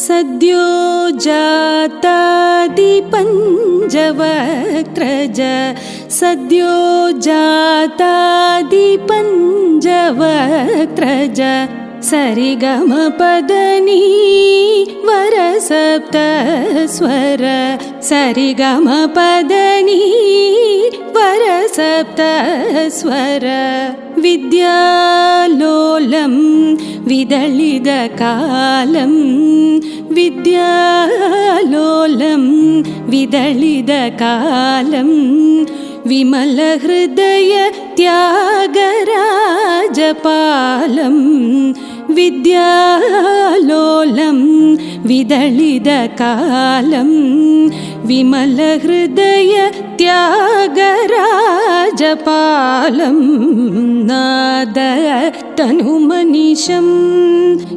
सद्यो जातादिपञ्चवक्त्रज सद्यो जातादिपञ्चवक्त्रज सरिगमपदनी वरसप्तस्वर सरिगमपदनी वरसप्तस्वर विद्यालोलं विदलितकालं विद्यालोलं विदलितकालं विमलहृदय त्यागराजपालं विद्यालोलं विदलितकालं विमलहृदय त्यागराजपालं नादतनुमनिशं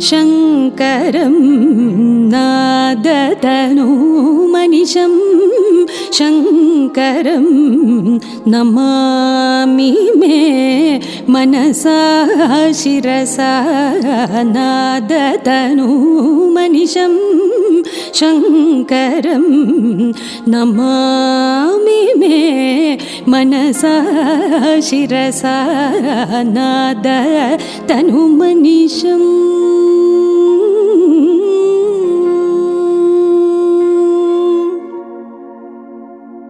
शङ्करं नादतनुमनिशं शङ्करं नमामि मे मनसा शिरसा नादतनुमनिशं शङ्करं नमामि मे मनसा शिरसा नादतनुमनिशम्।